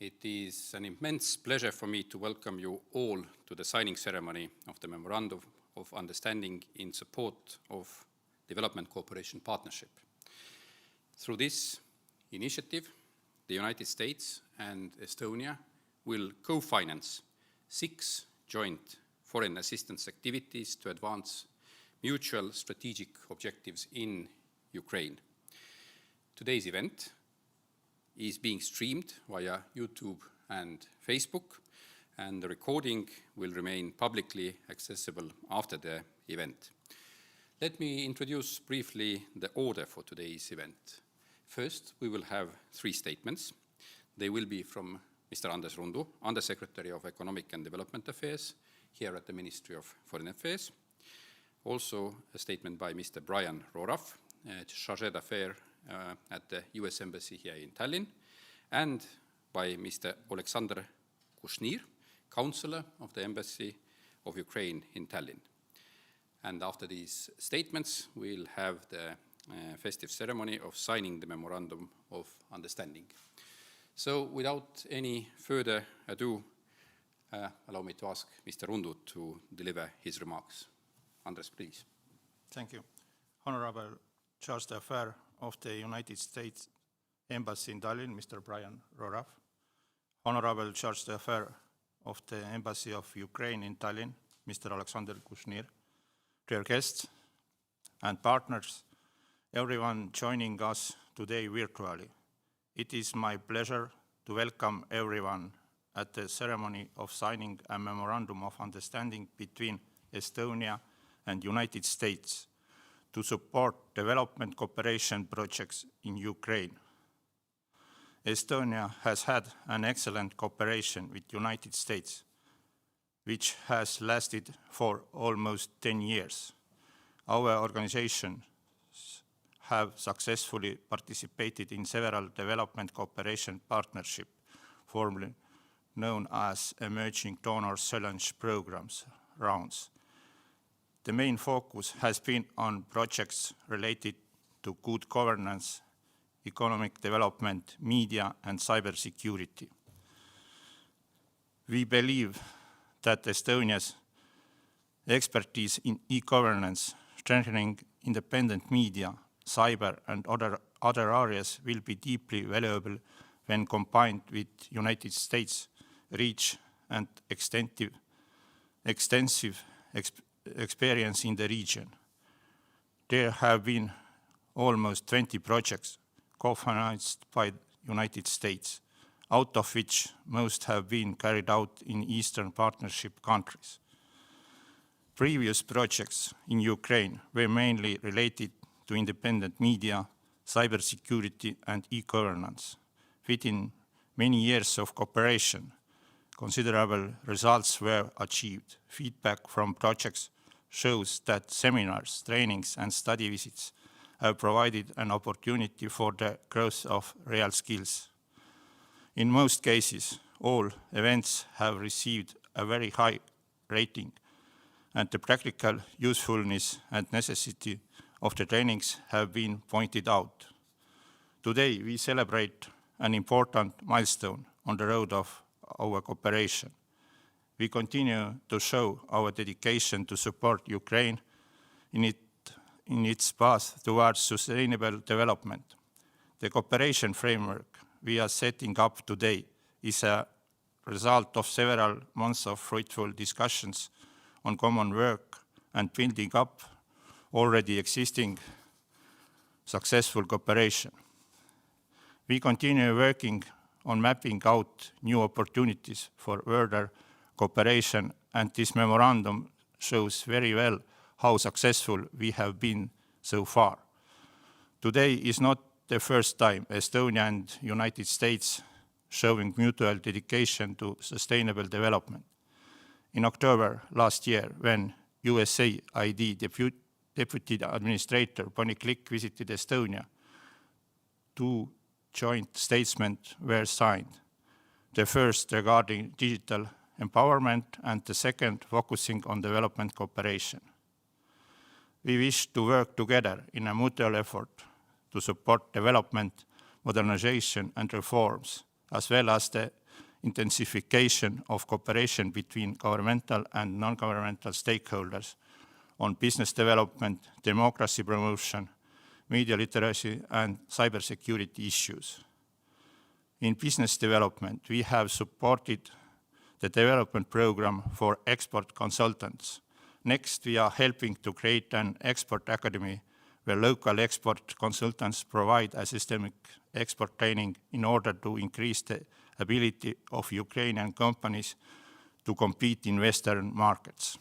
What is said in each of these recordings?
It is an immense pleasure for me to welcome you all to the signing ceremony of the Memorandum of Understanding in support of Development Cooperation Partnership. Through this initiative, the United States and Estonia will co-finance 6 joint foreign assistance activities to advance mutual strategic objectives in Ukraine. Today's event is being streamed via YouTube and Facebook, and the recording will remain publicly accessible after the event. Let me introduce briefly the order for today's event. First, we will have 3 statements. They will be from Mr. Anders Rundu, Undersecretary of Economic and Development Affairs here at the Ministry of Foreign Affairs. Also, a statement by Mr. Brian Roraff, Chargé d'Affaires at the US Embassy here in Tallinn, and by Mr. Oleksandr Kushnir, Counselor of the Embassy of Ukraine in Tallinn. And after these statements, we'll have the festive ceremony of signing the Memorandum of Understanding. So without any further ado, allow me to ask Mr. Rundu to deliver his remarks. Anders, please. Thank you. Honorable Charge d'Affaires of the United States Embassy in Tallinn, Mr. Brian Roraff. Honorable Charge d'Affaires of the Embassy of Ukraine in Tallinn, Mr. Oleksandr Kushnir. Dear guests and partners, everyone joining us today virtually. It is my pleasure to welcome everyone at the ceremony of signing a Memorandum of Understanding between Estonia and United States to support development cooperation projects in Ukraine. Estonia has had an excellent cooperation with the United States, which has lasted for almost 10 years. Our organizations have successfully participated in several development cooperation partnerships, formerly known as Emerging Donors Challenge Programs rounds. The main focus has been on projects related to good governance, economic development, media, and cybersecurity. We believe that Estonia's expertise in e-governance, strengthening independent media, cyber, and other areas will be deeply valuable when combined with United States' reach and extensive experience in the region. There have been almost 20 projects co-financed by the United States, out of which most have been carried out in Eastern Partnership countries. Previous projects in Ukraine were mainly related to independent media, cybersecurity, and e-governance. Within many years of cooperation, considerable results were achieved. Feedback from projects shows that seminars, trainings, and study visits have provided an opportunity for the growth of real skills. In most cases, all events have received a very high rating, and the practical usefulness and necessity of the trainings have been pointed out. Today, we celebrate an important milestone on the road of our cooperation. We continue to show our dedication to support Ukraine in its path towards sustainable development. The cooperation framework we are setting up today is a result of several months of fruitful discussions on common work and building up already existing successful cooperation. We continue working on mapping out new opportunities for further cooperation, and this memorandum shows very well how successful we have been so far. Today is not the first time Estonia and United States showing mutual dedication to sustainable development. In October last year, when USAID Deputy Administrator Bonnie Glick visited Estonia, 2 joint statements were signed. The first regarding digital empowerment and the second focusing on development cooperation. We wish to work together in a mutual effort to support development, modernization and reforms, as well as the intensification of cooperation between governmental and non-governmental stakeholders on business development, democracy promotion, media literacy, and cybersecurity issues. In business development, we have supported the development program for export consultants. Next, we are helping to create an export academy where local export consultants provide a systemic export training in order to increase the ability of Ukrainian companies to compete in Western markets.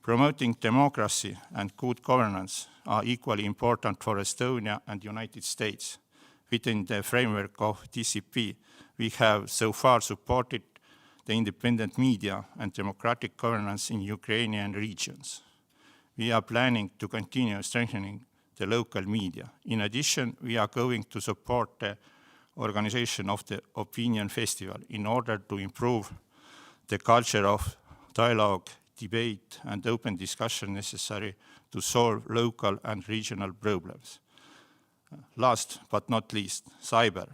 Promoting democracy and good governance are equally important for Estonia and the United States. Within the framework of TCP, we have so far supported the independent media and democratic governance in Ukrainian regions. We are planning to continue strengthening the local media. In addition, we are going to support the organization of the Opinion Festival in order to improve the culture of dialogue, debate, and open discussion necessary to solve local and regional problems. Last but not least, cyber.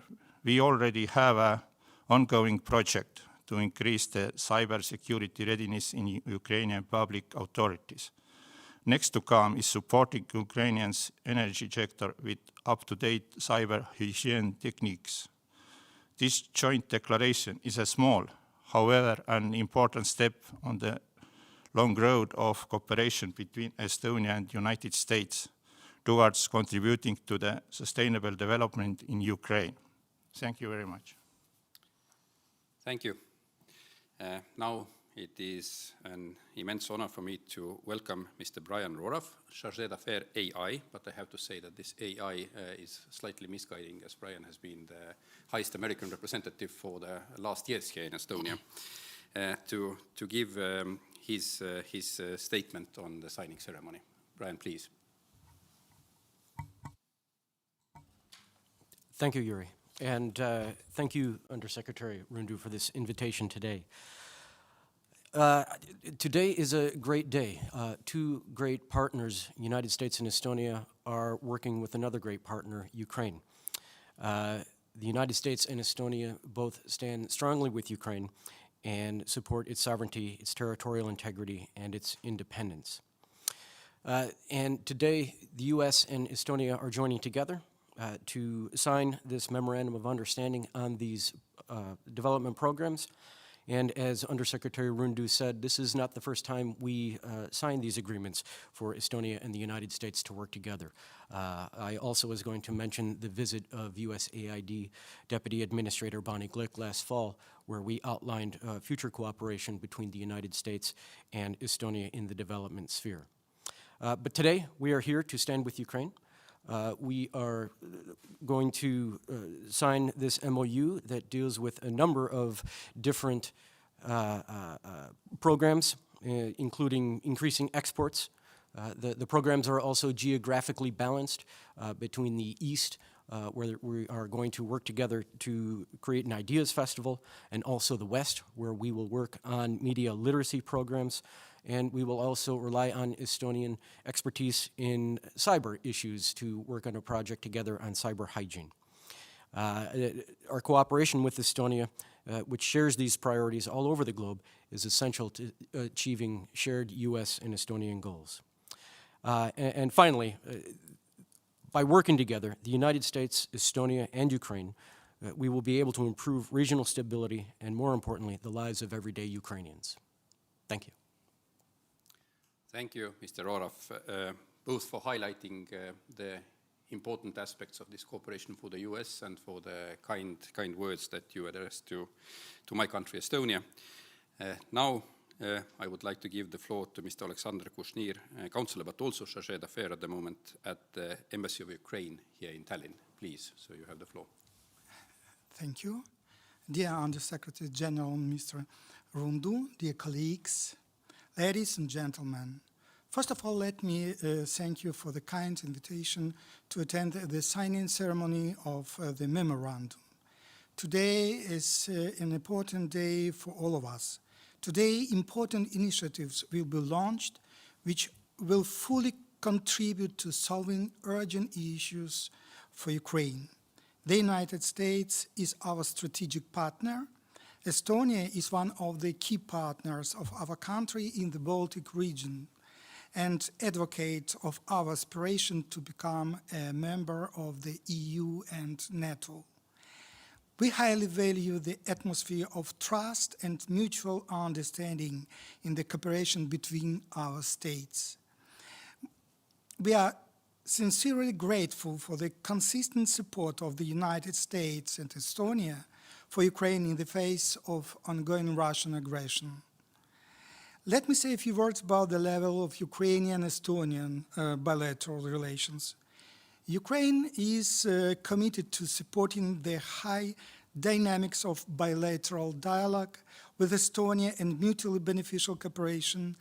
We already have an ongoing project to increase the cybersecurity readiness in Ukrainian public authorities. Next to come is supporting Ukrainians' energy sector with up-to-date cyber hygiene techniques. This joint declaration is a small, however, an important step on the long road of cooperation between Estonia and the United States towards contributing to the sustainable development in Ukraine. Thank you very much. Thank you. Now it is an immense honor for me to welcome Mr. Brian Roraff, Chargé d'Affaires AI, but I have to say that this AI is slightly misguiding, as Brian has been the highest American representative for the last years here in Estonia, to give his statement on the signing ceremony. Brian, please. Thank you, Yuri. And thank you, Undersecretary Rundu, for this invitation today. Today is a great day. Two great partners, United States and Estonia, are working with another great partner, Ukraine. The United States and Estonia both stand strongly with Ukraine and support its sovereignty, its territorial integrity, and its independence. And today, the US and Estonia are joining together to sign this memorandum of understanding on these development programs. And as Undersecretary Rundu said, this is not the first time we signed these agreements for Estonia and the United States to work together. I also was going to mention the visit of USAID Deputy Administrator Bonnie Glick last fall, where we outlined future cooperation between the United States and Estonia in the development sphere. But today, we are here to stand with Ukraine. We are going to sign this MOU that deals with a number of different programs, including increasing exports. The programs are also geographically balanced between the East, where we are going to work together to create an ideas festival, and also the West, where we will work on media literacy programs. And we will also rely on Estonian expertise in cyber issues to work on a project together on cyber hygiene. Our cooperation with Estonia, which shares these priorities all over the globe, is essential to achieving shared US and Estonian goals. And finally, by working together, the United States, Estonia, and Ukraine, we will be able to improve regional stability and, more importantly, the lives of everyday Ukrainians. Thank you. Thank you, Mr. Roraff, both for highlighting the important aspects of this cooperation for the US and for the kind words that you addressed to my country, Estonia. Now, I would like to give the floor to Mr. Oleksandr Kushnir, Counselor, but also Chargé d'Affaires at the moment at the Embassy of Ukraine here in Tallinn. Please, so you have the floor. Thank you. Dear Undersecretary General, Mr. Rundu, dear colleagues, ladies and gentlemen, first of all, let me thank you for the kind invitation to attend the signing ceremony of the memorandum. Today is an important day for all of us. Today, important initiatives will be launched which will fully contribute to solving urgent issues for Ukraine. The United States is our strategic partner, Estonia is one of the key partners of our country in the Baltic region and advocate of our aspiration to become a member of the EU and NATO. We highly value the atmosphere of trust and mutual understanding in the cooperation between our states. We are sincerely grateful for the consistent support of the United States and Estonia for Ukraine in the face of ongoing Russian aggression. Let me say a few words about the level of Ukrainian-Estonian bilateral relations. Ukraine is committed to supporting the high dynamics of bilateral dialogue with Estonia and mutually beneficial cooperation.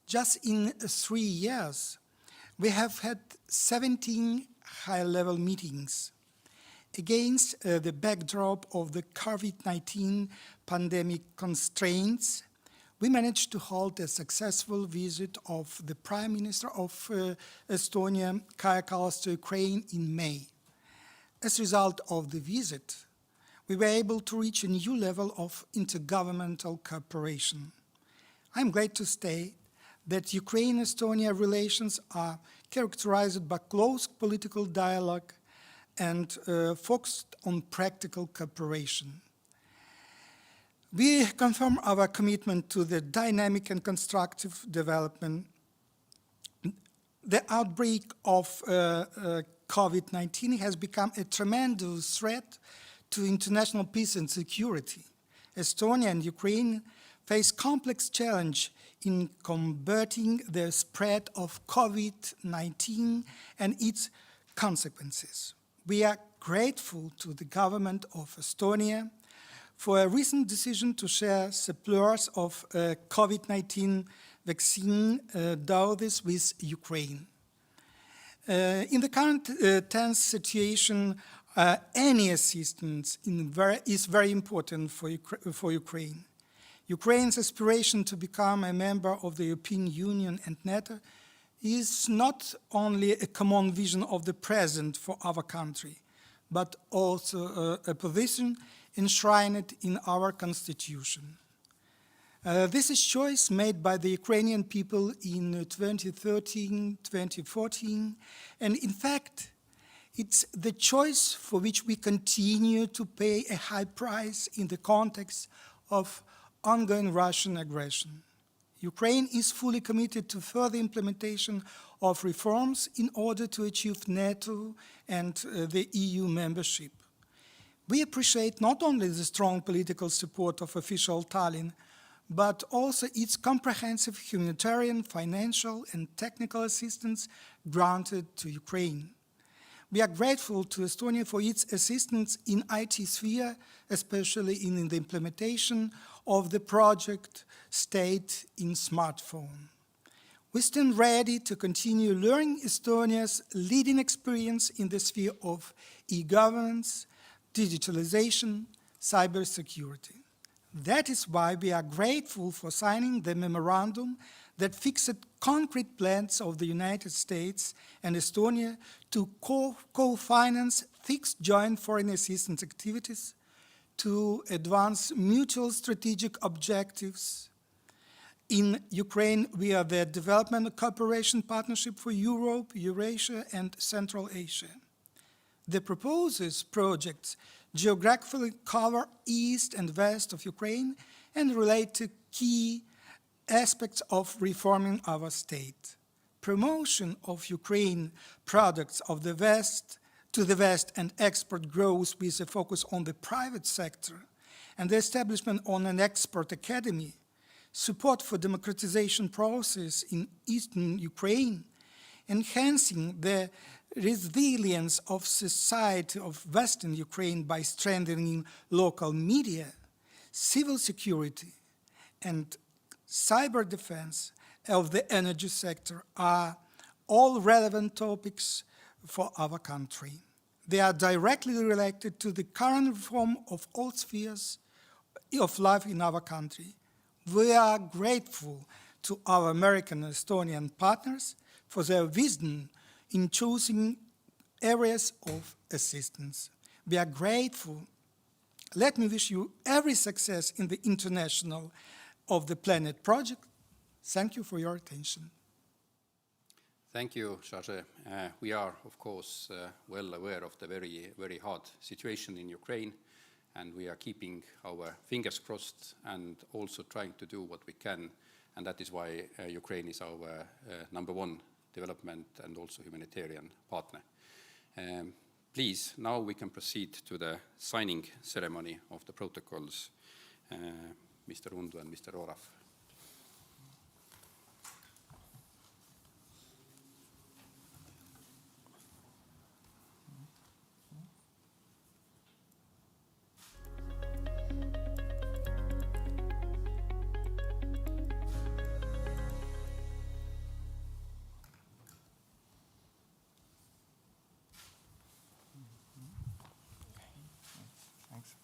Just in 3 years, we have had 17 high-level meetings. Against the backdrop of the COVID-19 pandemic constraints, we managed to hold a successful visit of the Prime Minister of Estonia, Kaja Kallas, to Ukraine in May. As a result of the visit, we were able to reach a new level of intergovernmental cooperation. I'm glad to state that Ukraine-Estonia relations are characterized by close political dialogue and focused on practical cooperation. We confirm our commitment to the dynamic and constructive development. The outbreak of COVID-19 has become a tremendous threat to international peace and security. Estonia and Ukraine face complex challenge in combating the spread of COVID-19 and its consequences. We are grateful to the government of Estonia for a recent decision to share supplies of COVID-19 vaccine doses with Ukraine. In the current tense situation, any assistance is very important for Ukraine. Ukraine's aspiration to become a member of the European Union and NATO is not only a common vision of the present for our country, but also a position enshrined in our constitution. This is a choice made by the Ukrainian people in 2013, 2014, and in fact, it's the choice for which we continue to pay a high price in the context of ongoing Russian aggression. Ukraine is fully committed to further implementation of reforms in order to achieve NATO and the EU membership. We appreciate not only the strong political support of official Tallinn, but also its comprehensive humanitarian, financial, and technical assistance granted to Ukraine. We are grateful to Estonia for its assistance in IT sphere, especially in the implementation of the project State in Smartphone. We stand ready to continue learning Estonia's leading experience in the sphere of e-governance, digitalization, cybersecurity. That is why we are grateful for signing the memorandum that fixed concrete plans of the United States and Estonia to co-finance fixed joint foreign assistance activities to advance mutual strategic objectives. In Ukraine, we are the Development Cooperation Partnership for Europe, Eurasia, and Central Asia. The proposed projects geographically cover east and west of Ukraine and relate to key aspects of reforming our state. Promotion of Ukraine products of the West to the West and export growth with a focus on the private sector and the establishment of an export academy, support for democratization process in eastern Ukraine, enhancing the resilience of society of Western Ukraine by strengthening local media, civil security, and cyber defense of the energy sector are all relevant topics for our country. They are directly related to the current reform of all spheres of life in our country. We are grateful to our American and Estonian partners for their wisdom in choosing areas of assistance. We are grateful let me wish you every success in the International of the Planet project. Thank you for your attention. Thank you, Charge. We are, of course, well aware of the very hard situation in Ukraine, and we are keeping our fingers crossed and also trying to do what we can, and that is why Ukraine is our #1 development and also humanitarian partner. Please, now we can proceed to the signing ceremony of the protocols. Mr. Rundu and Mr. Roraff. Thanks.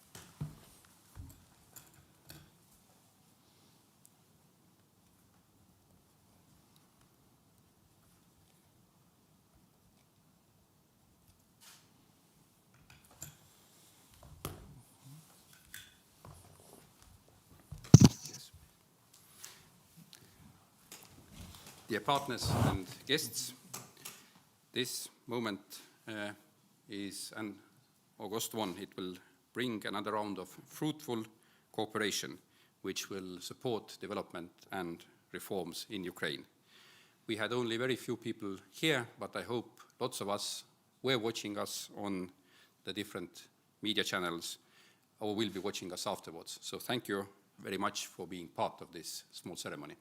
Yes. Dear partners and guests, this moment is an August 1. It will bring another round of fruitful cooperation which will support development and reforms in Ukraine. We had only very few people here, but I hope lots of us were watching us on the different media channels or will be watching us afterwards. So thank you very much for being part of this small ceremony.